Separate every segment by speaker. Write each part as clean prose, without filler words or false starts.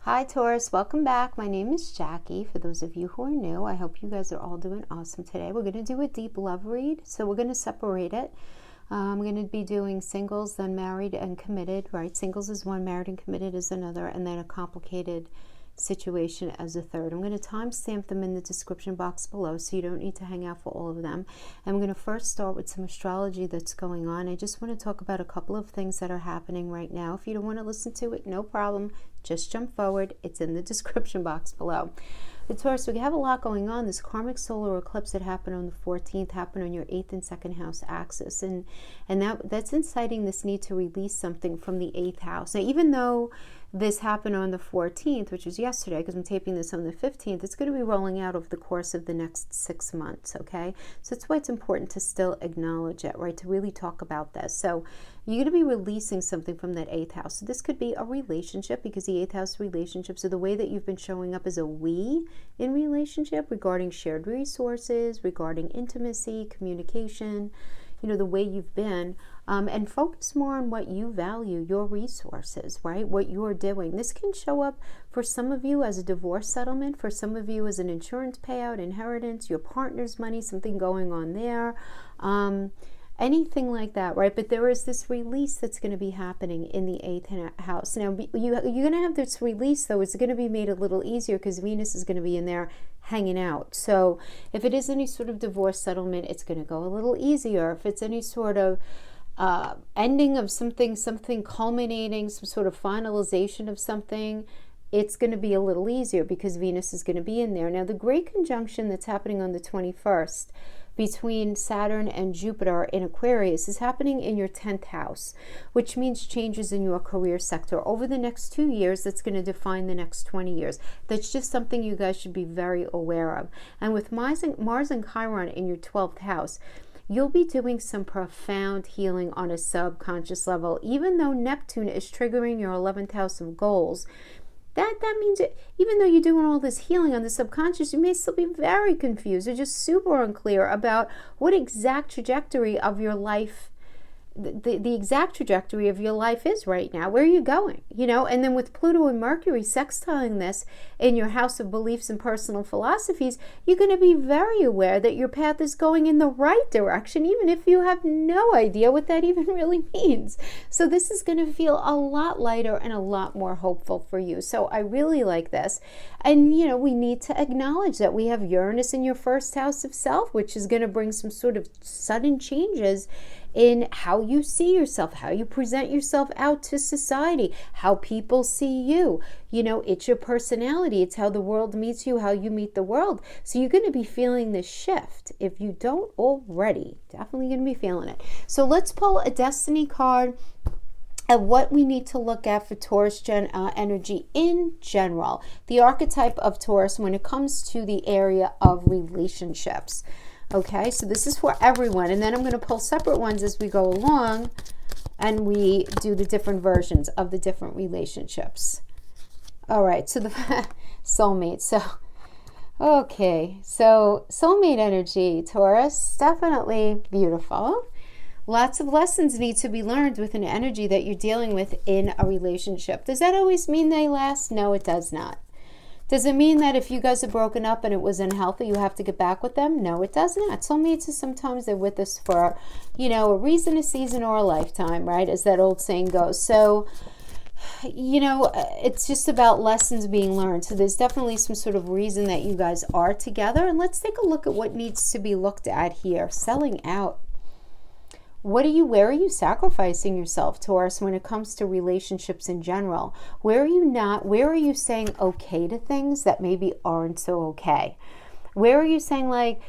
Speaker 1: Hi Taurus, welcome back. My name is Jackie. For those of you who are new, I hope you guys are all doing awesome today. We're going to do a deep love read, so we're going to separate it. I'm going to be doing singles, then married and committed, right? Singles is one, married and committed is another, and then a complicated situation as a third. I'm going to timestamp them in the description box below, so you don't need to hang out for all of them. I'm going to first start with some astrology that's going on. I just want to talk about a couple of things that are happening right now. If you don't want to listen to it, no problem. Just jump forward. It's in the description box below. The Taurus, we have a lot going on. This karmic solar eclipse that happened on the 14th happened on your 8th and 2nd house axis, and that's inciting this need to release something from the 8th house. Now, even though this happened on the 14th, which was yesterday, because I'm taping this on the 15th, it's going to be rolling out over the course of the next 6 months, okay? So that's why it's important to still acknowledge it, right? To really talk about this. So you're going to be releasing something from that 8th house. So this could be a relationship, because the 8th house relationships are the way that you've been showing up as a we in relationship, regarding shared resources, regarding intimacy, communication, you know, the way you've been, and focus more on what you value, your resources, right? What you're doing. This can show up for some of you as a divorce settlement, for some of you as an insurance payout, inheritance, your partner's money, something going on there. Anything like that, right? But there is this release that's going to be happening in the 8th house. Now, you're going to have this release, though. It's going to be made a little easier because Venus is going to be in there hanging out. So if it is any sort of divorce settlement, it's going to go a little easier. If it's any sort of ending of something culminating, some sort of finalization of something, it's going to be a little easier because Venus is going to be in there. Now, the great conjunction that's happening on the 21st between Saturn and Jupiter in Aquarius is happening in your 10th house, which means changes in your career sector. Over the next 2 years, that's going to define the next 20 years. That's just something you guys should be very aware of. And with Mars and Chiron in your 12th house, you'll be doing some profound healing on a subconscious level. Even though Neptune is triggering your 11th house of goals, that means that even though you're doing all this healing on the subconscious, you may still be very confused or just super unclear about what exact trajectory of your life, the exact trajectory of your life is right now. Where are you going? You know, and then with Pluto and Mercury sextiling this in your house of beliefs and personal philosophies, you're going to be very aware that your path is going in the right direction, even if you have no idea what that even really means. So this is going to feel a lot lighter and a lot more hopeful for you. So I really like this. And, you know, we need to acknowledge that we have Uranus in your 1st house of self, which is going to bring some sort of sudden changes in how you see yourself, how you present yourself out to society, how people see you. You know, it's your personality. It's how the world meets you, how you meet the world. So you're going to be feeling this shift. If you don't already, definitely going to be feeling it. So let's pull a destiny card at what we need to look at for Taurus energy in general. The archetype of Taurus when it comes to the area of relationships. Okay, so this is for everyone. And then I'm going to pull separate ones as we go along, and we do the different versions of the different relationships. All right, so the soulmate. So, okay, so soulmate energy, Taurus, definitely beautiful. Lots of lessons need to be learned with an energy that you're dealing with in a relationship. Does that always mean they last? No, it does not. Does it mean that if you guys are broken up and it was unhealthy, you have to get back with them? No, it does not. Soulmates are sometimes they're with us for, you know, a reason, a season, or a lifetime, right? As that old saying goes. So, you know, it's just about lessons being learned. So there's definitely some sort of reason that you guys are together. And let's take a look at what needs to be looked at here. Selling out. Where are you sacrificing yourself, Taurus, when it comes to relationships in general? Where are you saying okay to things that maybe aren't so okay? Where are you saying, like,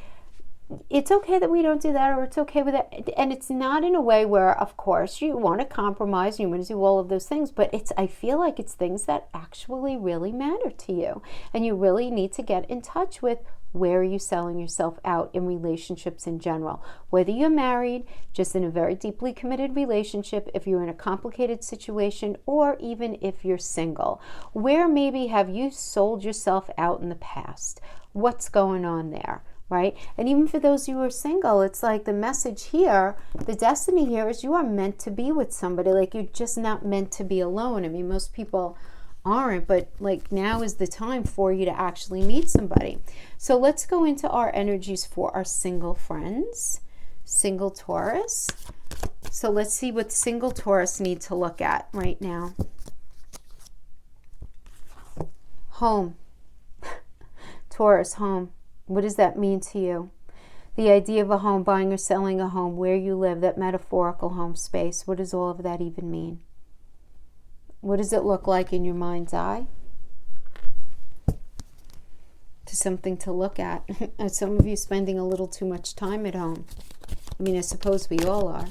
Speaker 1: it's okay that we don't do that, or it's okay with that? And it's not in a way where, of course, you want to compromise, you want to do all of those things, but I feel like it's things that actually really matter to you. And you really need to get in touch with, where are you selling yourself out in relationships in general? Whether you're married, just in a very deeply committed relationship, if you're in a complicated situation, or even if you're single. Where maybe have you sold yourself out in the past? What's going on there? Right? And even for those who are single, it's like the message here, the destiny here is you are meant to be with somebody. Like, you're just not meant to be alone. I mean, most people aren't, but like now is the time for you to actually meet somebody. So let's go into our energies for our single friends, single Taurus. So let's see what single Taurus need to look at right now. Home. Taurus, home. What does that mean to you? The idea of a home, buying or selling a home, where you live, that metaphorical home space. What does all of that even mean? What does it look like in your mind's eye? To something to look at. Some of you spending a little too much time at home. I mean, I suppose we all are.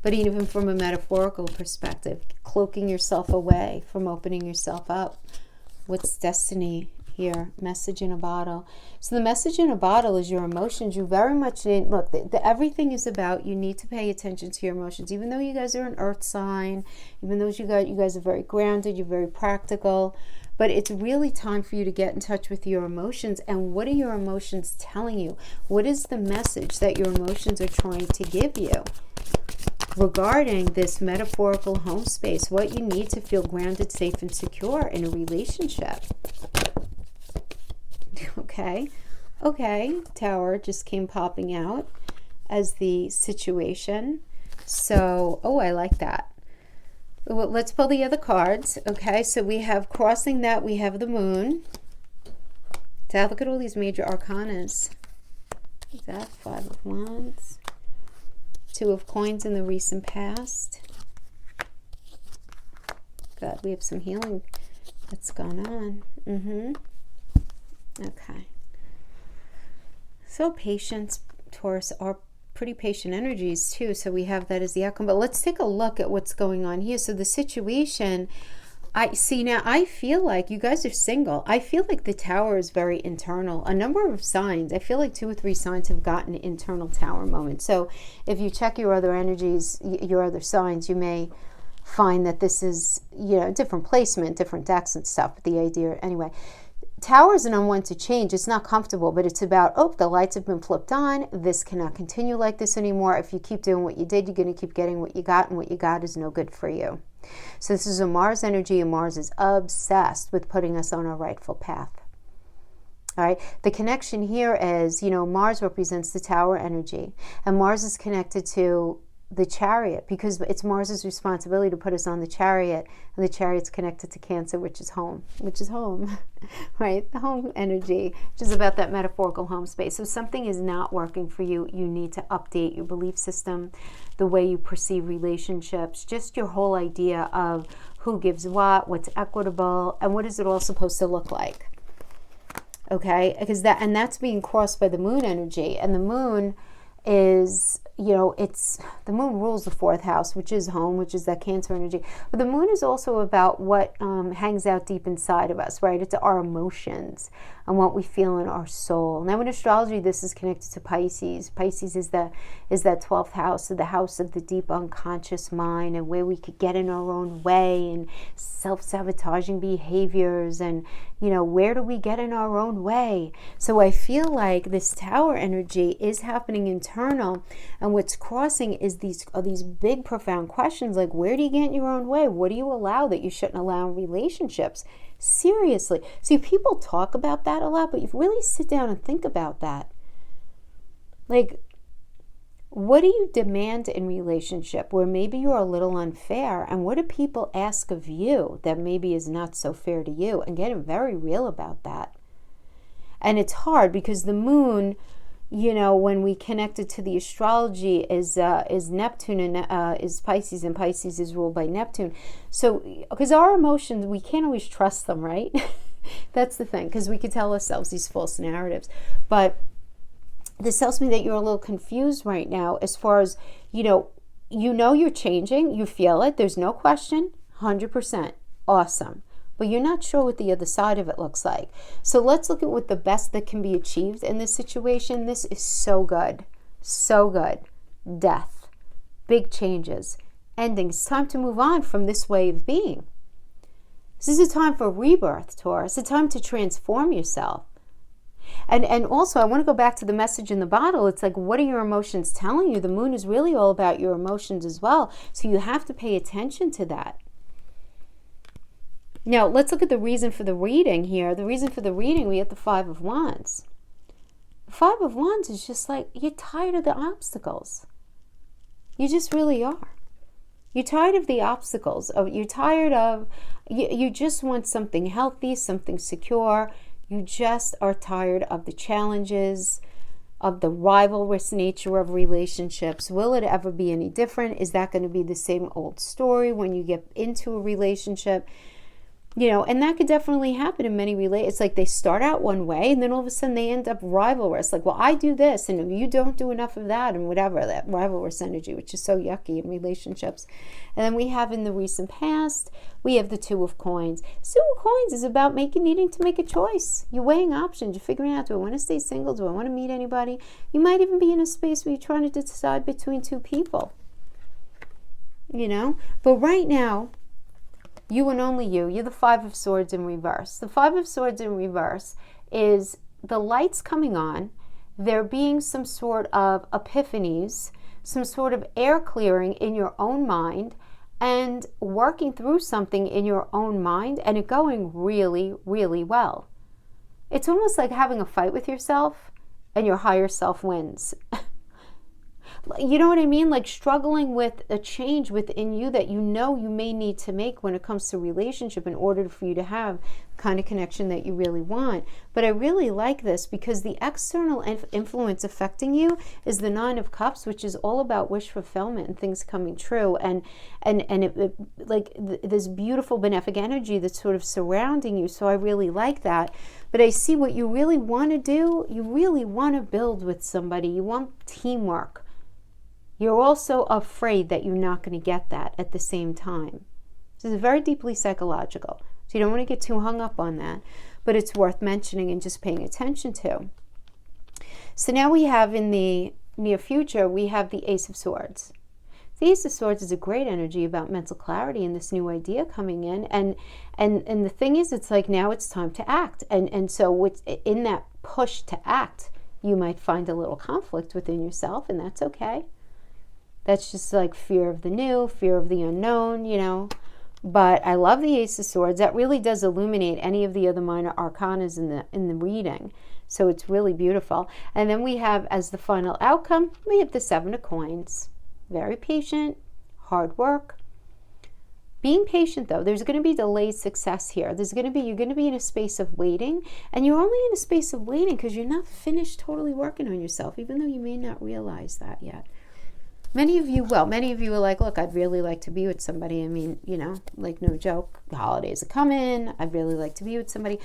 Speaker 1: But even from a metaphorical perspective, cloaking yourself away from opening yourself up. What's destiny here? Message in a bottle. So the message in a bottle is your emotions. You very much need, look, everything is about, you need to pay attention to your emotions. Even though you guys are an earth sign, even though you guys are very grounded, you're very practical, but it's really time for you to get in touch with your emotions. And what are your emotions telling you? What is the message that your emotions are trying to give you regarding this metaphorical home space? What you need to feel grounded, safe, and secure in a relationship. Okay, Tower just came popping out as the situation. So, oh, I like that. Well, let's pull the other cards. Okay, so we have crossing that, we have the moon. So look at all these major arcanas. Is that 5 of Wands? 2 of Coins in the recent past. God, we have some healing that's gone on. Okay. So patience, Taurus, are pretty patient energies too. So we have that as the outcome. But let's take a look at what's going on here. So the situation, I see now, I feel like you guys are single. I feel like the Tower is very internal. A number of signs, I feel like 2 or 3 signs have gotten an internal Tower moment. So if you check your other energies, your other signs, you may find that this is, different placement, different decks and stuff. But the idea, anyway, Tower is an unwanted change. It's not comfortable, but it's about, oh, the lights have been flipped on. This cannot continue like this anymore. If you keep doing what you did, you're going to keep getting what you got, and what you got is no good for you. So this is a Mars energy, and Mars is obsessed with putting us on our rightful path. All right. The connection here is, Mars represents the Tower energy, and Mars is connected to the Chariot, because it's Mars's responsibility to put us on the Chariot, and the Chariot's connected to Cancer, which is home, right? The home energy, which is about that metaphorical home space. So something is not working for you. You need to update your belief system, the way you perceive relationships, just your whole idea of who gives what, what's equitable, and what is it all supposed to look like. Okay, because that's being crossed by the moon energy, and the moon is, the moon rules the 4th house, which is home, which is that Cancer energy. But the moon is also about what hangs out deep inside of us, right? It's our emotions and what we feel in our soul. Now in astrology, this is connected to Pisces. Pisces is that 12th house, the house of the deep unconscious mind, and where we could get in our own way, and self-sabotaging behaviors, and where do we get in our own way? So I feel like this Tower energy is happening internal, and what's crossing is these big profound questions, like where do you get in your own way? What do you allow that you shouldn't allow in relationships? Seriously. See, people talk about that a lot, but you really sit down and think about that. Like, what do you demand in relationship where maybe you're a little unfair? And what do people ask of you that maybe is not so fair to you? And getting very real about that. And it's hard because the moon, when we connect it to the astrology, is Neptune, and is Pisces, and Pisces is ruled by Neptune. So, because our emotions, we can't always trust them, right? That's the thing, because we could tell ourselves these false narratives. But this tells me that you're a little confused right now as far as, you're changing, you feel it, there's no question, 100%, awesome. But you're not sure what the other side of it looks like. So let's look at what the best that can be achieved in this situation. This is so good. So good. Death. Big changes. Endings. It's time to move on from this way of being. This is a time for rebirth, Taurus. It's a time to transform yourself. And also, I want to go back to the message in the bottle. It's like, what are your emotions telling you? The moon is really all about your emotions as well. So you have to pay attention to that. Now, let's look at the reason for the reading here. The reason for the reading, we have the Five of Wands. The Five of Wands is just like, you're tired of the obstacles. You just really are. You're tired of the obstacles. You're tired of, you just want something healthy, something secure. You just are tired of the challenges, of the rivalrous nature of relationships. Will it ever be any different? Is that going to be the same old story when you get into a relationship? You know, and that could definitely happen in many relationships. It's like they start out one way and then all of a sudden they end up rivalrous. Like, well, I do this and you don't do enough of that and whatever, that rivalrous energy, which is so yucky in relationships. And then we have in the recent past, we have the Two of Coins. Two of Coins is about needing to make a choice. You're weighing options. You're figuring out, do I want to stay single? Do I want to meet anybody? You might even be in a space where you're trying to decide between two people. You know? But right now, you and only you. You're the Five of Swords in reverse. The Five of Swords in reverse is the lights coming on, there being some sort of epiphanies, some sort of air clearing in your own mind, and working through something in your own mind, and it going really, really well. It's almost like having a fight with yourself, and your higher self wins. You know what I mean? Like struggling with a change within you that you know you may need to make when it comes to relationship in order for you to have the kind of connection that you really want. But I really like this because the external influence affecting you is the Nine of Cups, which is all about wish fulfillment and things coming true. And this beautiful benefic energy that's sort of surrounding you. So I really like that. But I see what you really want to do. You really want to build with somebody. You want teamwork. You're also afraid that you're not going to get that at the same time. This is very deeply psychological. So you don't want to get too hung up on that. But it's worth mentioning and just paying attention to. So now we have in the near future, we have the Ace of Swords. The Ace of Swords is a great energy about mental clarity and this new idea coming in. And the thing is, it's like now it's time to act. And so it's in that push to act, you might find a little conflict within yourself, and that's okay. That's just like fear of the new, fear of the unknown, you know. But I love the Ace of Swords. That really does illuminate any of the other minor arcanas in the reading. So it's really beautiful. And then we have, as the final outcome, we have the Seven of Coins. Very patient, hard work. Being patient, though, there's going to be delayed success here. You're going to be in a space of waiting. And you're only in a space of waiting because you're not finished totally working on yourself, even though you may not realize that yet. Many of you are like, look, I'd really like to be with somebody. I mean, you know, like no joke, the holidays are coming. I'd really like to be with somebody.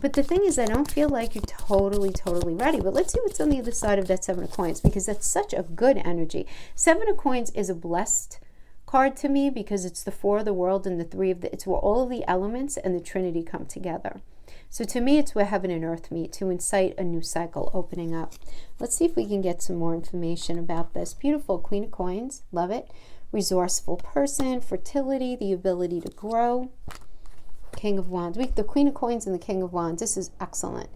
Speaker 1: But the thing is, I don't feel like you're totally, totally ready. But let's see what's on the other side of that Seven of Coins, because that's such a good energy. Seven of Coins is a blessed card to me because it's the Four of the World and the Three of the, it's where all of the elements and the Trinity come together. So to me, it's where heaven and earth meet to incite a new cycle opening up. Let's see if we can get some more information about this. Beautiful Queen of Coins. Love it. Resourceful person. Fertility. The ability to grow. King of Wands. The Queen of Coins and the King of Wands. This is excellent.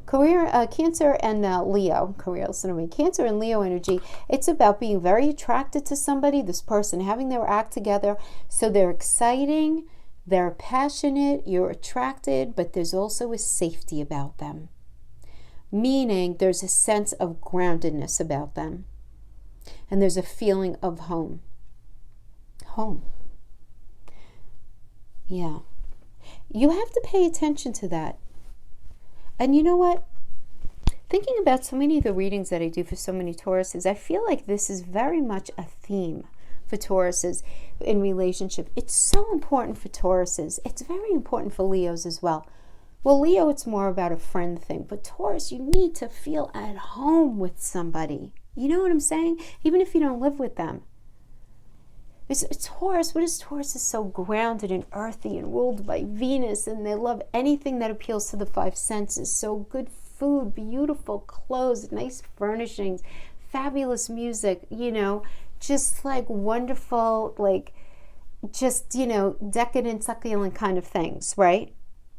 Speaker 1: Career, Cancer and Leo. Career, listen to me. Cancer and Leo energy. It's about being very attracted to somebody. This person having their act together. So they're exciting. They're passionate, you're attracted, but there's also a safety about them. Meaning there's a sense of groundedness about them. And there's a feeling of home. Home. Yeah. You have to pay attention to that. And you know what? Thinking about so many of the readings that I do for so many Tauruses, I feel like this is very much a theme for Tauruses in relationship. It's so important for Tauruses. It's very important for Leos as well. Well, Leo, it's more about a friend thing. But Taurus, you need to feel at home with somebody. You know what I'm saying? Even if you don't live with them. It's Taurus. What is Taurus? Is so grounded and earthy and ruled by Venus. And they love anything that appeals to the five senses. So good food, beautiful clothes, nice furnishings, fabulous music, you know. Just like wonderful, like just, you know, decadent, succulent kind of things, right?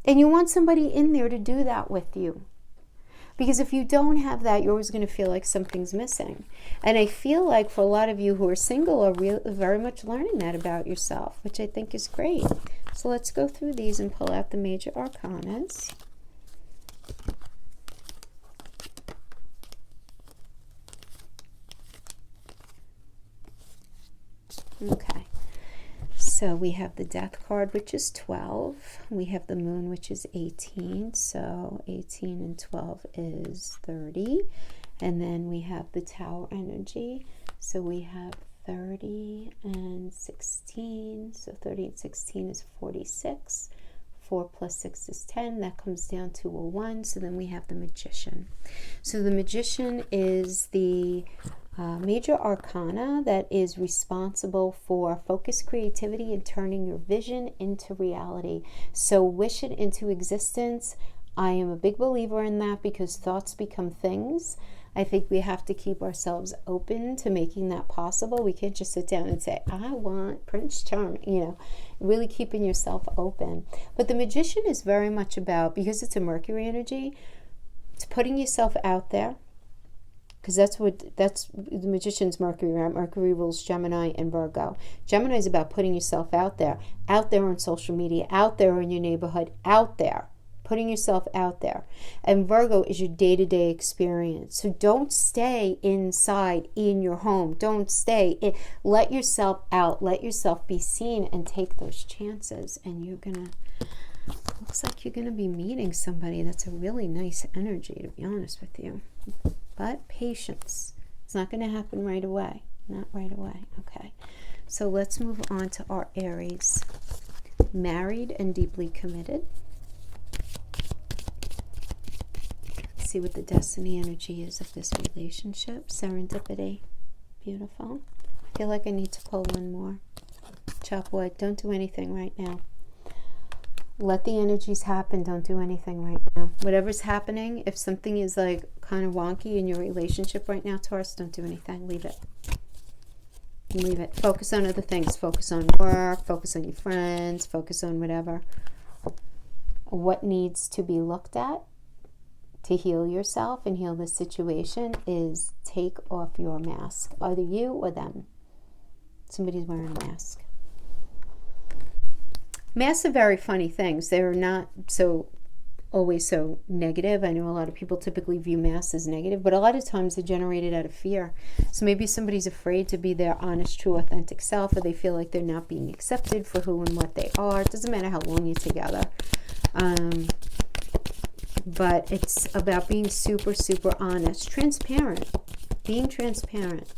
Speaker 1: And you want somebody in there to do that with you. Because if you don't have that, you're always going to feel like something's missing. And I feel like for a lot of you who are single are very much learning that about yourself, which I think is great. So let's go through these and pull out the major arcanas. Okay. So we have the Death card, which is 12. We have the Moon, which is 18. So 18 and 12 is 30. And then we have the Tower energy. So we have 30 and 16. So 30 and 16 is 46. 4 plus 6 is 10. That comes down to a 1. So then we have the Magician. So the Magician is the major arcana that is responsible for focus, creativity, and turning your vision into reality. So wish it into existence. I am a big believer in that because thoughts become things. I think we have to keep ourselves open to making that possible. We can't just sit down and say, I want Prince Charming, you know, really keeping yourself open. But the Magician is very much about, because it's a Mercury energy, it's putting yourself out there. Because that's the Magician's Mercury, right? Mercury rules Gemini and Virgo. Gemini is about putting yourself out there on social media, out there in your neighborhood, out there, putting yourself out there. And Virgo is your day-to-day experience. So don't stay inside in your home. Don't stay in. Let yourself out. Let yourself be seen and take those chances. And looks like you're gonna be meeting somebody that's a really nice energy, to be honest with you. But patience. It's not going to happen right away. Not right away. Okay. So let's move on to our Aries. Married and deeply committed. See what the destiny energy is of this relationship. Serendipity. Beautiful. I feel like I need to pull one more. Chop wood. Don't do anything right now. Let the energies happen. Don't do anything right now. Whatever's happening, if something is like kind of wonky in your relationship right now, Taurus, don't do anything. Leave it. Leave it. Focus on other things. Focus on work. Focus on your friends. Focus on whatever. What needs to be looked at to heal yourself and heal this situation is take off your mask. Either you or them. Somebody's wearing a mask. Masks are very funny things. They're not always so negative. I know a lot of people typically view masks as negative, but a lot of times they're generated out of fear. So maybe somebody's afraid to be their honest, true, authentic self, or they feel like they're not being accepted for who and what they are. It doesn't matter how long you're together. But it's about being super, super honest. Transparent. Being transparent.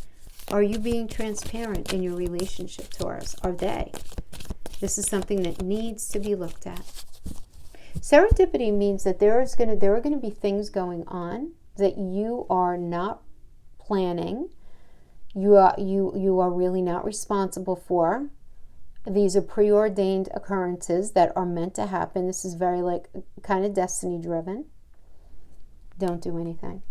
Speaker 1: Are you being transparent in your relationship, Taurus? Are they? This is something that needs to be looked at. Serendipity means that there are going to be things going on that you are not planning. You are really not responsible for. These are preordained occurrences that are meant to happen. This is very like kind of destiny driven. Don't do anything.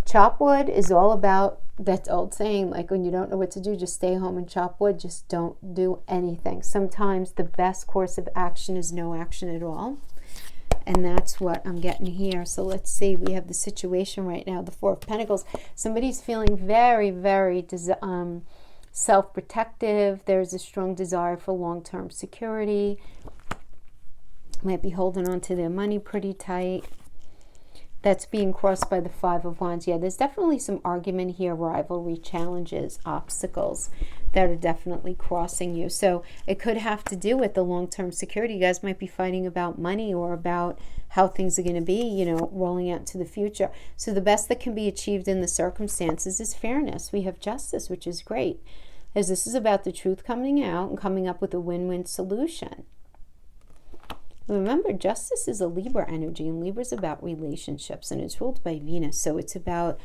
Speaker 1: Chop wood is all about that old saying, like when you don't know what to do, just stay home and chop wood. Just don't do anything. Sometimes the best course of action is no action at all. And that's what I'm getting here. So let's see. We have the situation right now, the Four of Pentacles. Somebody's feeling very, very self-protective. There's a strong desire for long-term security. Might be holding on to their money pretty tight. That's being crossed by the Five of Wands. Yeah, there's definitely some argument here, rivalry, challenges, obstacles that are definitely crossing you. So it could have to do with the long-term security. You guys might be fighting about money or about how things are going to be, you know, rolling out into the future. So the best that can be achieved in the circumstances is fairness. We have justice, which is great, as this is about the truth coming out and coming up with a win-win solution. Remember, justice is a Libra energy, and Libra is about relationships, and it's ruled by Venus. So it's about,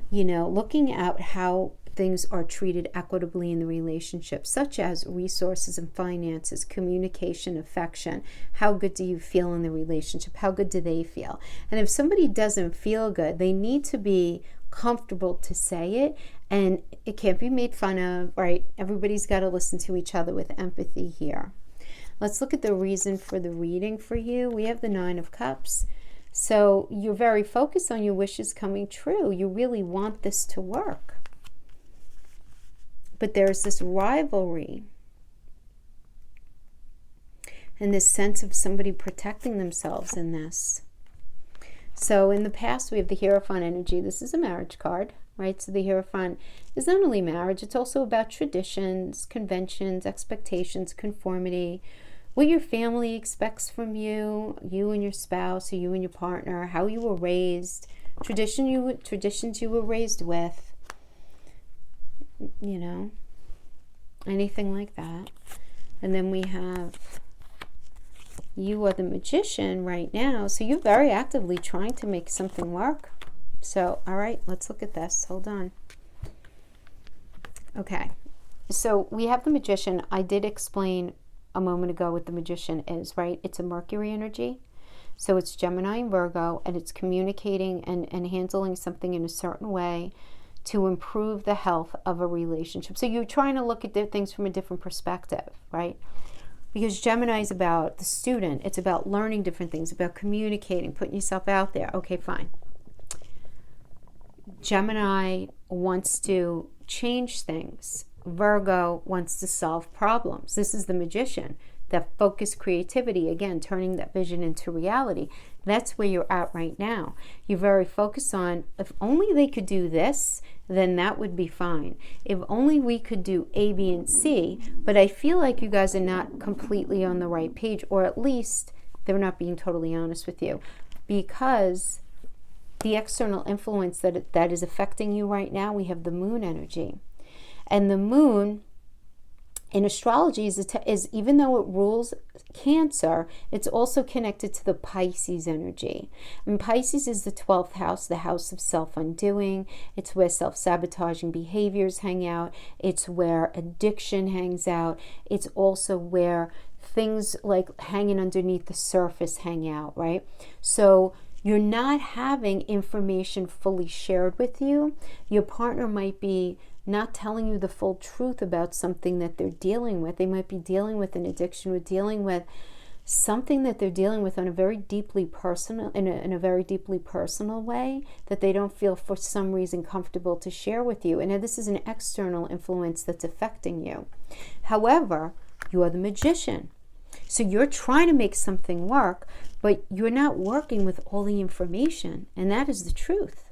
Speaker 1: you know, looking at how things are treated equitably in the relationship, such as resources and finances, communication, affection. How good do you feel in the relationship? How good do they feel? And if somebody doesn't feel good, they need to be comfortable to say it, and it can't be made fun of, right? Everybody's got to listen to each other with empathy here. Let's look at the reason for the reading for you. We have the Nine of Cups. So you're very focused on your wishes coming true. You really want this to work. But there's this rivalry and this sense of somebody protecting themselves in this. So in the past, we have the Hierophant energy. This is a marriage card, right? So the Hierophant is not only marriage, it's also about traditions, conventions, expectations, conformity, what your family expects from you, you and your spouse, or you and your partner, how you were raised, traditions you were raised with, you know, anything like that. And then we have, you are the Magician right now. So you're very actively trying to make something work. So, all right, let's look at this. Hold on. Okay. So we have the Magician. I did explain a moment ago what the Magician is, right? It's a Mercury energy. So it's Gemini and Virgo, and it's communicating and handling something in a certain way to improve the health of a relationship. So you're trying to look at things from a different perspective, right? Because Gemini is about the student. It's about learning different things, about communicating, putting yourself out there. Okay, fine. Gemini wants to change things. Virgo wants to solve problems. This is the Magician. That focused creativity, again, turning that vision into reality. That's where you're at right now. You're very focused on, if only they could do this, then that would be fine. If only we could do A, B, and C. But I feel like you guys are not completely on the right page, or at least they're not being totally honest with you. Because the external influence that is affecting you right now, we have the moon energy. And the moon in astrology is even though it rules Cancer, it's also connected to the Pisces energy. And Pisces is the 12th house, the house of self-undoing. It's where self-sabotaging behaviors hang out. It's where addiction hangs out. It's also where things like hanging underneath the surface hang out, right? So you're not having information fully shared with you. Your partner might be not telling you the full truth about something that they're dealing with. They might be dealing with an addiction, or dealing with something that they're dealing with on a very deeply personal, in a very deeply personal way that they don't feel for some reason comfortable to share with you. And this is an external influence that's affecting you. However, you are the Magician. So you're trying to make something work, but you're not working with all the information. And that is the truth.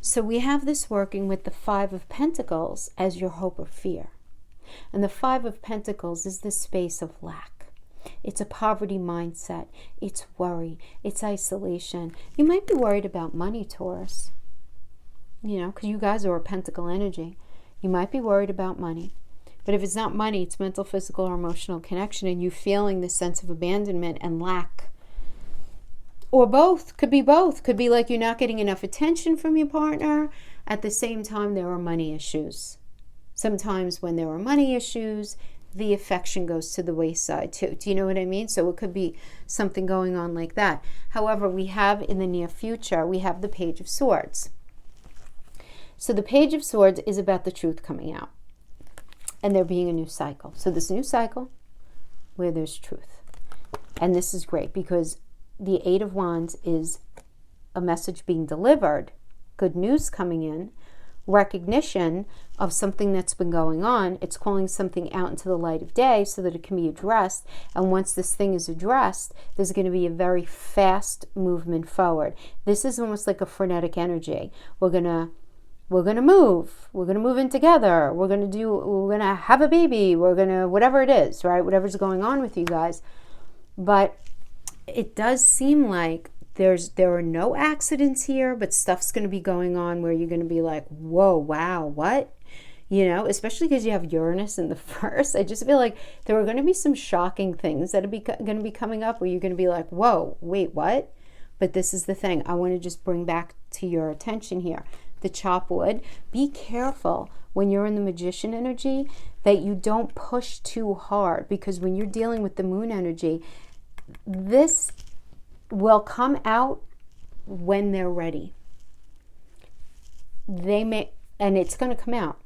Speaker 1: So we have this working with the Five of Pentacles as your hope or fear. And the Five of Pentacles is the space of lack. It's a poverty mindset. It's worry. It's isolation. You might be worried about money, Taurus. You know, because you guys are a pentacle energy. You might be worried about money. But if it's not money, it's mental, physical, or emotional connection, and you feeling this sense of abandonment and lack. Or both. Could be both. Could be like you're not getting enough attention from your partner. At the same time, there are money issues. Sometimes when there are money issues, the affection goes to the wayside too. Do you know what I mean? So it could be something going on like that. However, we have in the near future, we have the Page of Swords. So the Page of Swords is about the truth coming out. And there being a new cycle. So this new cycle where there's truth. And this is great because the Eight of Wands is a message being delivered, good news coming in, recognition of something that's been going on. It's calling something out into the light of day so that it can be addressed. And once this thing is addressed, there's going to be a very fast movement forward. This is almost like a frenetic energy. We're going to move. We're going to move in together. We're going to have a baby. We're going to, whatever it is, right? Whatever's going on with you guys. But it does seem like there are no accidents here, but stuff's going to be going on where you're going to be like, whoa, wow, what? You know, especially because you have Uranus in the first. I just feel like there are going to be some shocking things that are going to be coming up where you're going to be like, whoa, wait, what? But this is the thing. I want to just bring back to your attention here. The chop wood. Be careful when you're in the Magician energy that you don't push too hard, because when you're dealing with the moon energy, this will come out when they're ready. And it's going to come out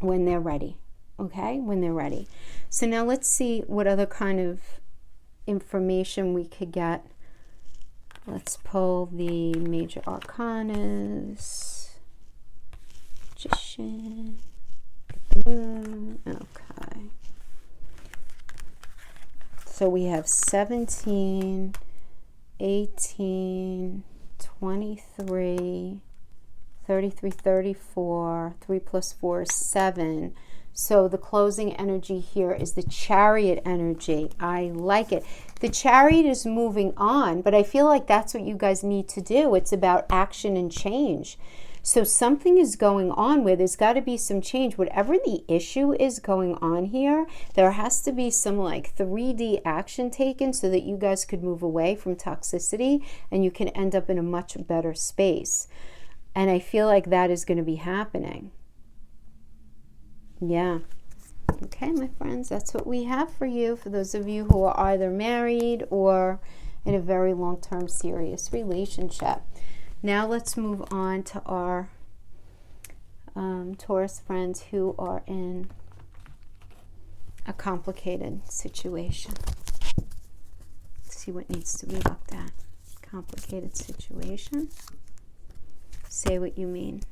Speaker 1: when they're ready. Okay? When they're ready. So now let's see what other kind of information we could get Let's pull the major arcanas. Magician. Get the moon. Okay. So we have 17, 18, 23, 33, 34. 3 plus 4 is 7. So the closing energy here is the Chariot energy. I like it. The Chariot is moving on, but I feel like that's what you guys need to do. It's about action and change. So something is going on where there's got to be some change. Whatever the issue is going on here, there has to be some like 3D action taken so that you guys could move away from toxicity and you can end up in a much better space. And I feel like that is going to be happening. Yeah. Okay, my friends, that's what we have for you. For those of you who are either married or in a very long-term serious relationship. Now let's move on to our Taurus friends who are in a complicated situation. Let's see what needs to be looked at. Complicated situation. Say what you mean.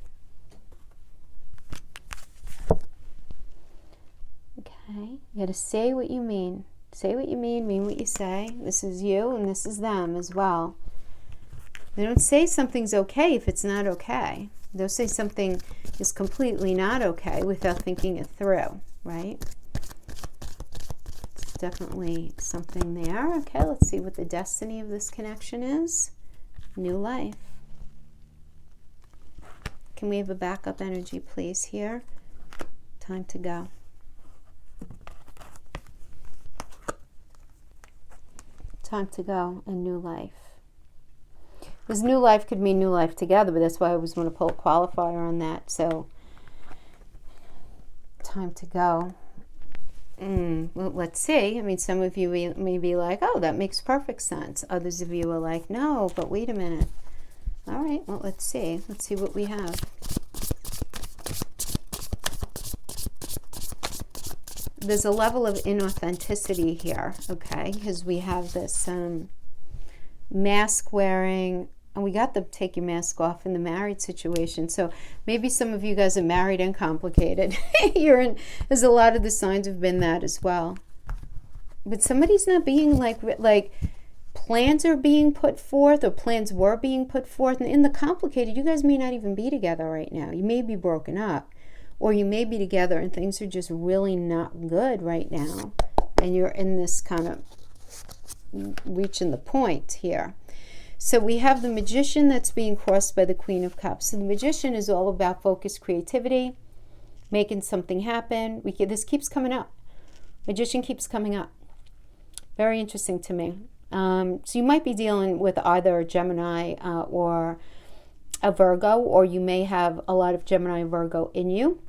Speaker 1: Okay, you got to say what you mean. Say what you mean what you say. This is you and this is them as well. They don't say something's okay if it's not okay. They'll say something is completely not okay without thinking it through, right? It's definitely something there. Okay, let's see what the destiny of this connection is. New life. Can we have a backup energy, please, here? Time to go. Time to go and new life. This new life could mean new life together, but that's why I always want to pull a qualifier on that. So, time to go. Well, let's see. I mean, some of you may be like, oh, that makes perfect sense. Others of you are like, no, but wait a minute. All right, well, let's see. Let's see what we have. There's a level of inauthenticity here, okay? Because we have this mask wearing, and we got to take your mask off in the married situation. So maybe some of you guys are married and complicated. There's a lot of the signs have been that as well. But somebody's not being like plans are being put forth, or plans were being put forth. And in the complicated, you guys may not even be together right now. You may be broken up. Or you may be together and things are just really not good right now. And you're in this kind of reaching the point here. So we have the Magician that's being crossed by the Queen of Cups. So the Magician is all about focused creativity, making something happen. This keeps coming up. Magician keeps coming up. Very interesting to me. So you might be dealing with either a Gemini or a Virgo, or you may have a lot of Gemini and Virgo in you.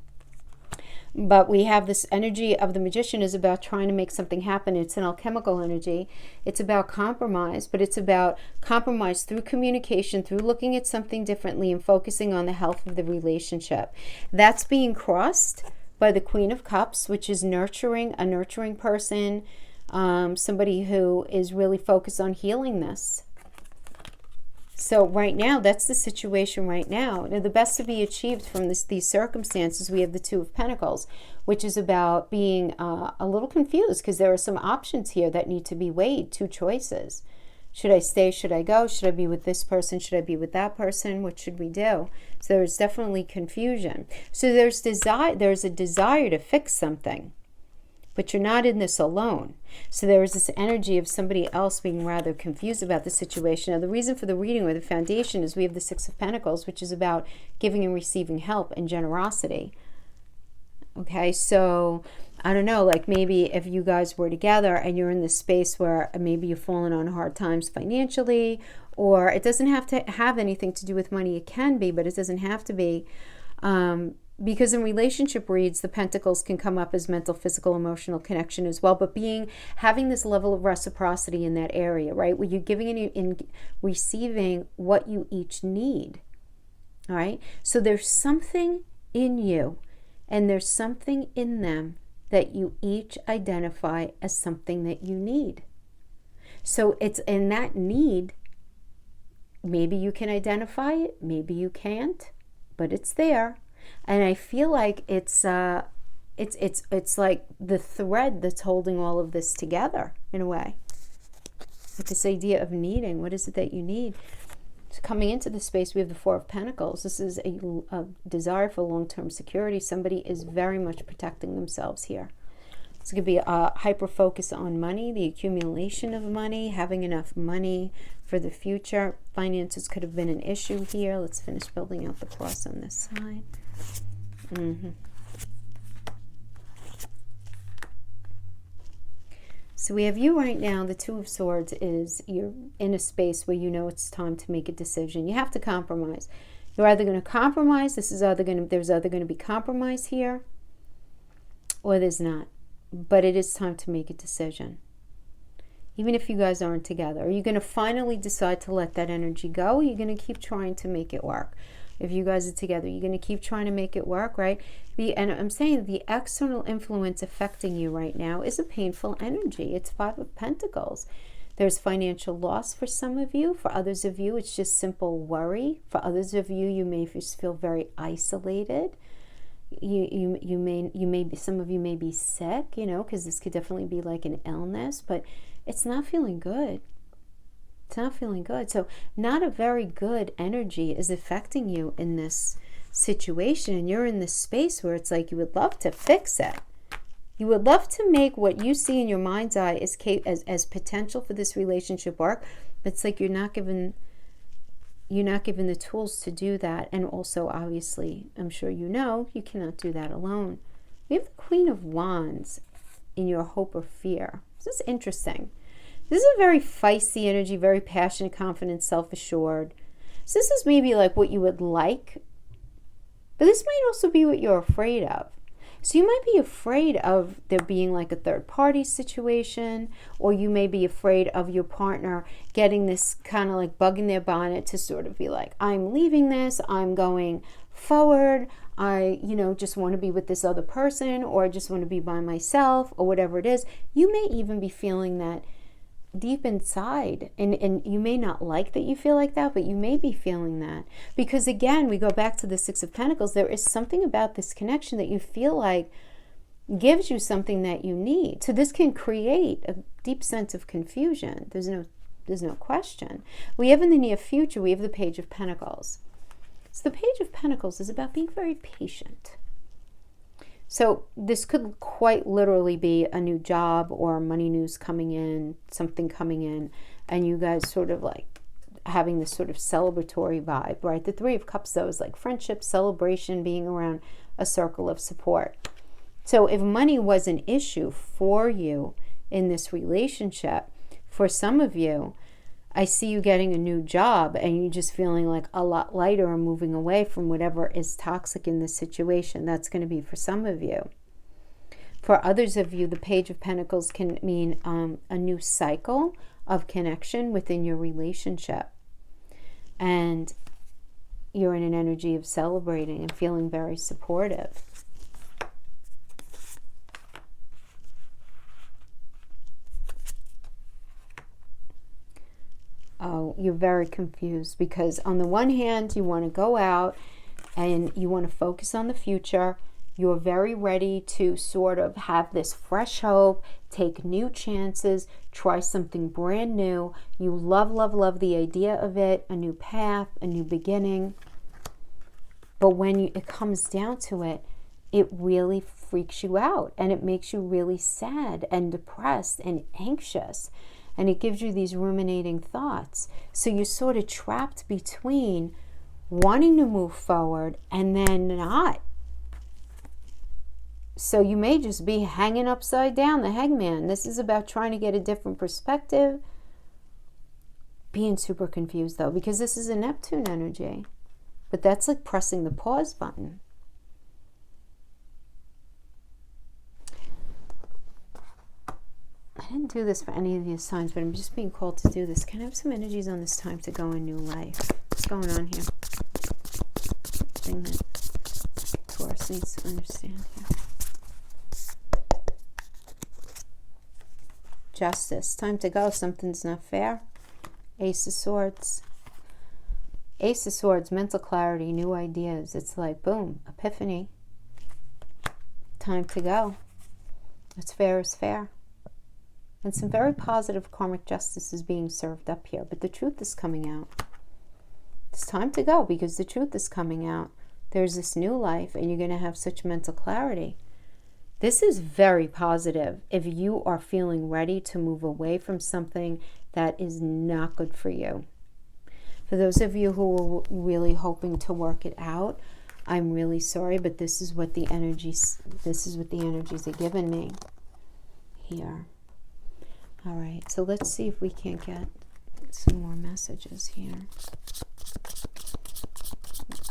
Speaker 1: But we have this energy of the Magician is about trying to make something happen. It's an alchemical energy. It's about compromise, but it's about compromise through communication, through looking at something differently and focusing on the health of the relationship. That's being crossed by the Queen of Cups, which is nurturing, a nurturing person, somebody who is really focused on healing this. So right now, that's the situation right now. Now, the best to be achieved from these circumstances, we have the Two of Pentacles, which is about being a little confused because there are some options here that need to be weighed, two choices. Should I stay? Should I go? Should I be with this person? Should I be with that person? What should we do? So there's definitely confusion. So there's a desire to fix something. But you're not in this alone. So there is this energy of somebody else being rather confused about the situation. Now, the reason for the reading or the foundation is we have the Six of Pentacles, which is about giving and receiving help and generosity. Okay, so I don't know, like maybe if you guys were together and you're in this space where maybe you've fallen on hard times financially, or it doesn't have to have anything to do with money. It can be, but it doesn't have to be. Because in relationship reads, the pentacles can come up as mental, physical, emotional connection as well. But having this level of reciprocity in that area, right? Where you're giving and receiving what you each need. All right. So there's something in you and there's something in them that you each identify as something that you need. So it's in that need maybe you can identify it, maybe you can't, but it's there. And I feel like it's like the thread that's holding all of this together in a way. With this idea of needing, what is it that you need? So coming into the space, we have the Four of Pentacles. This is a desire for long-term security. Somebody is very much protecting themselves here. It's going to be a hyper focus on money, the accumulation of money, having enough money for the future. Finances could have been an issue here. Let's finish building out the cross on this side. So we have you right now. The Two of Swords is you're in a space where you know it's time to make a decision. You have to compromise. You're either going to compromise. There's either going to be compromise here, or there's not. But it is time to make a decision. Even if you guys aren't together, are you going to finally decide to let that energy go? Or are you going to keep trying to make it work? If you guys are together, you're going to keep trying to make it work, right? And I'm saying the external influence affecting you right now is a painful energy. It's Five of Pentacles. There's financial loss for some of you. For others of you, it's just simple worry. For others of you, you may just feel very isolated. You may be, some of you may be sick, you know, because this could definitely be like an illness, but it's not feeling good. It's not feeling good. So not a very good energy is affecting you in this situation. And you're in this space where it's like you would love to fix it. You would love to make what you see in your mind's eye as potential for this relationship work. But it's like you're not given the tools to do that. And also, obviously, I'm sure you know, you cannot do that alone. We have the Queen of Wands in your hope or fear. This is interesting. This is a very feisty energy, very passionate, confident, self-assured. So this is maybe like what you would like, but this might also be what you're afraid of. So you might be afraid of there being like a third party situation, or you may be afraid of your partner getting this kind of like bug in their bonnet to sort of be like, I'm leaving this, I'm going forward, I, just want to be with this other person, or I just want to be by myself, or whatever it is. You may even be feeling that deep inside, and you may not like that you feel like that, but you may be feeling that because, again, we go back to the Six of Pentacles. There is something about this connection that you feel like gives you something that you need. So this can create a deep sense of confusion. There's no question. We have in the near future, we have the Page of Pentacles. So the Page of Pentacles is about being very patient. So this could quite literally be a new job or money news coming in, something coming in, and you guys sort of like having this sort of celebratory vibe, right? The Three of Cups, though, is like friendship, celebration, being around a circle of support. So if money was an issue for you in this relationship, for some of you, I see you getting a new job and you just feeling like a lot lighter and moving away from whatever is toxic in this situation. That's going to be for some of you. For others of you, the Page of Pentacles can mean a new cycle of connection within your relationship. And you're in an energy of celebrating and feeling very supportive. Oh, you're very confused because on the one hand, you want to go out and you want to focus on the future. You're very ready to sort of have this fresh hope, take new chances, try something brand new. You love, love, love the idea of it, a new path, a new beginning. But when it comes down to it, it really freaks you out and it makes you really sad and depressed and anxious. And it gives you these ruminating thoughts. So you're sort of trapped between wanting to move forward and then not. So you may just be hanging upside down, the hangman. This is about trying to get a different perspective. Being super confused, though, because this is a Neptune energy. But that's like pressing the pause button. I didn't do this for any of these signs, but I'm just being called to do this. Can I have some energies on this time to go in new life? What's going on here? Thing that Taurus needs to understand here. Justice. Time to go. Something's not fair. Ace of Swords. Ace of Swords, mental clarity, new ideas. It's like, boom, epiphany. Time to go. What's fair is fair. And some very positive karmic justice is being served up here. But the truth is coming out. It's time to go because the truth is coming out. There's this new life and you're going to have such mental clarity. This is very positive if you are feeling ready to move away from something that is not good for you. For those of you who are really hoping to work it out, I'm really sorry, but this is what the energies are giving me here. All right, so let's see if we can't get some more messages here.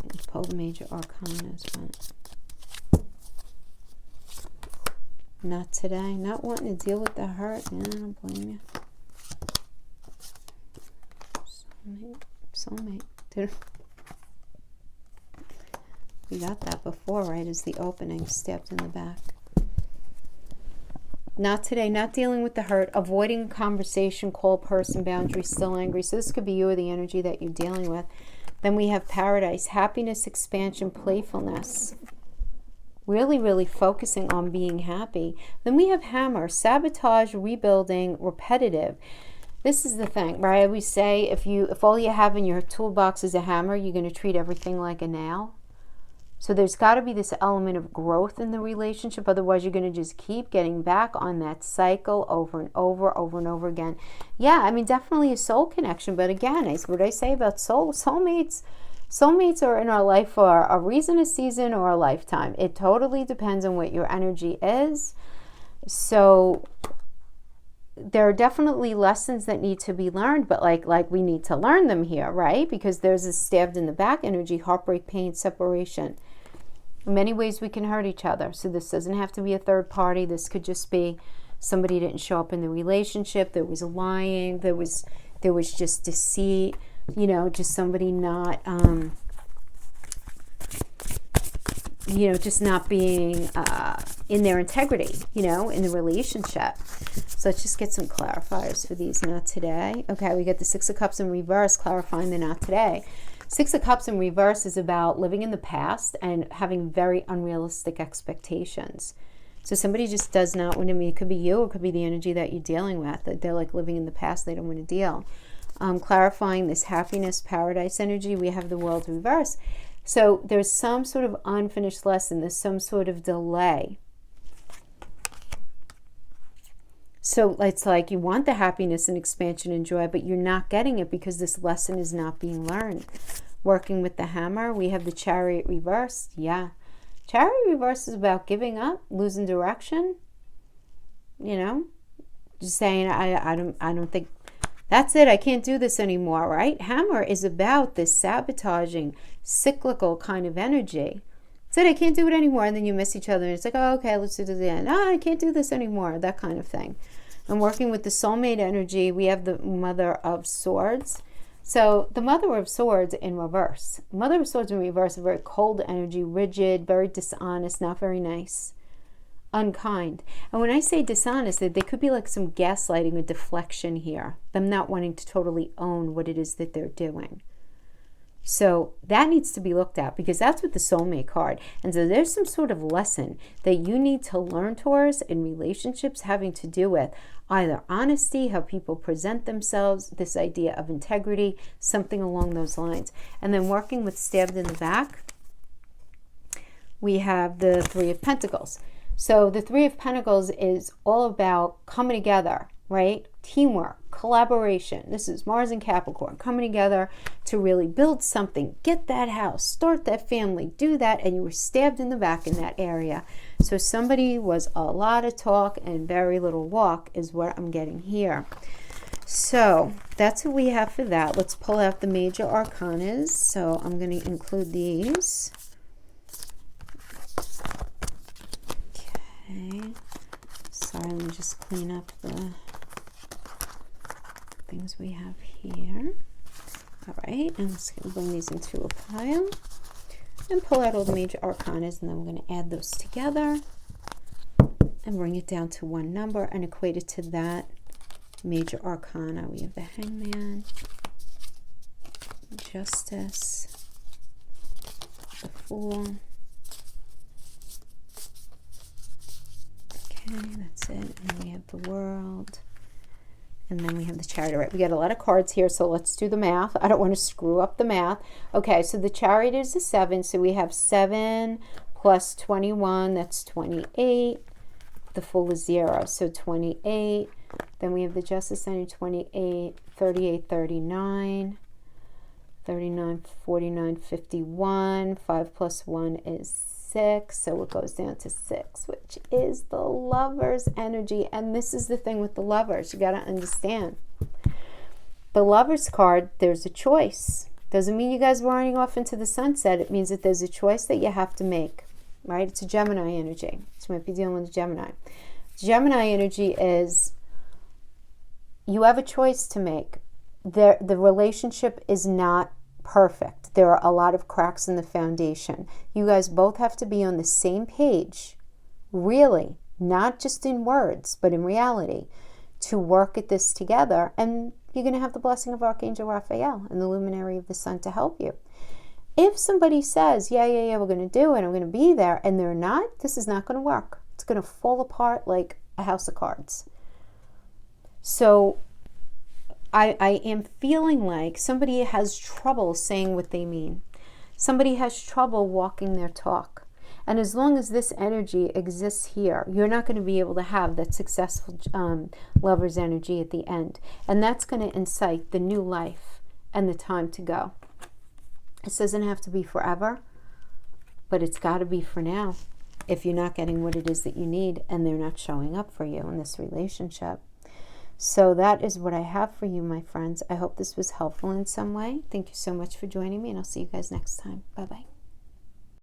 Speaker 1: Let's pull the major arcanas, but not today. Not wanting to deal with the hurt. Yeah, I don't blame you. Soulmate. We got that before, right? As the opening, stabbed in the back. Not today. Not dealing with the hurt. Avoiding conversation, cold person, boundary, still angry. So this could be you or the energy that you're dealing with. Then we have Paradise. Happiness, expansion, playfulness. Really, really focusing on being happy. Then we have Hammer. Sabotage, rebuilding, repetitive. This is the thing, right? I always say if all you have in your toolbox is a hammer, you're going to treat everything like a nail. So there's got to be this element of growth in the relationship. Otherwise, you're going to just keep getting back on that cycle over and over again. Yeah, I mean, definitely a soul connection. But again, what I say about soulmates are in our life for a reason, a season, or a lifetime. It totally depends on what your energy is. So there are definitely lessons that need to be learned, but like we need to learn them here, right? Because there's this stabbed in the back energy, heartbreak, pain, separation. In many ways we can hurt each other. So this doesn't have to be a third party. This could just be somebody didn't show up in the relationship. There was lying. There was just deceit. You know, just somebody not, just not being in their integrity, in the relationship. So let's just get some clarifiers for these. Not today. Okay, we got the Six of Cups in reverse, clarifying the not today. Six of Cups in reverse is about living in the past and having very unrealistic expectations. So somebody just does not want to meet. It could be you, or it could be the energy that you're dealing with. That they're like living in the past. They don't want to deal. Clarifying this happiness, paradise energy, we have the World reverse. So there's some sort of unfinished lesson. There's some sort of delay. So it's like you want the happiness and expansion and joy, but you're not getting it because this lesson is not being learned. Working with the Hammer, we have the Chariot reversed. Yeah. Chariot reverse is about giving up, losing direction. Just saying, I don't think that's it. I can't do this anymore, right? Hammer is about this sabotaging, cyclical kind of energy. Said I can't do it anymore, and then you miss each other, and it's like, oh, okay, let's do this again. No, I can't do this anymore, that kind of thing. And working with the soulmate energy, we have the Mother of Swords. So the Mother of Swords in reverse. Mother of Swords in reverse, a very cold energy, rigid, very dishonest, not very nice, unkind. And when I say dishonest, they could be like some gaslighting or deflection here, them not wanting to totally own what it is that they're doing. So that needs to be looked at, because that's what the soulmate card. And so there's some sort of lesson that you need to learn, Taurus, in relationships having to do with either honesty, how people present themselves, this idea of integrity, something along those lines. And then working with stabbed in the back, we have the Three of Pentacles. So the Three of Pentacles is all about coming together, right? Teamwork, collaboration. This is Mars and Capricorn coming together to really build something, get that house, start that family, do that, and you were stabbed in the back in that area. So somebody was a lot of talk and very little walk is what I'm getting here. So that's what we have for that. Let's pull out the major arcanas. So I'm going to include these. Okay. Sorry, let me just clean up the things we have here. All right, and let's bring these into a pile and pull out all the major arcanas, and then we're going to add those together and bring it down to one number and equate it to that major arcana. We have the Hangman, Justice, the Fool. Okay, that's it. And then we have the World. And then we have the Chariot. Right, we got a lot of cards here, so let's do the math. I don't want to screw up the math. Okay, so the Chariot is a 7, so we have 7 plus 21, that's 28. The Fool is 0, so 28. Then we have the Justice Center, 28, 38, 39. 39, 49, 51. 5 plus 1 is 6, so it goes down to 6, which is the Lover's energy. And this is the thing with the Lovers. You got to understand. The Lover's card, there's a choice. Doesn't mean you guys are running off into the sunset. It means that there's a choice that you have to make, right? It's a Gemini energy. So you might be dealing with a Gemini. Gemini energy is you have a choice to make. The relationship is not perfect. There are a lot of cracks in the foundation. You guys both have to be on the same page, really, not just in words, but in reality, to work at this together. And you're going to have the blessing of Archangel Raphael and the luminary of the sun to help you. If somebody says, yeah, we're going to do it, I'm going to be there, and they're not, this is not going to work. It's going to fall apart like a house of cards. So I am feeling like somebody has trouble saying what they mean. Somebody has trouble walking their talk. And as long as this energy exists here, you're not going to be able to have that successful Lover's energy at the end. And that's going to incite the new life and the time to go. It doesn't have to be forever, but it's got to be for now if you're not getting what it is that you need and they're not showing up for you in this relationship. So that is what I have for you, my friends. I hope this was helpful in some way. Thank you so much for joining me, and I'll see you guys next time. Bye-bye.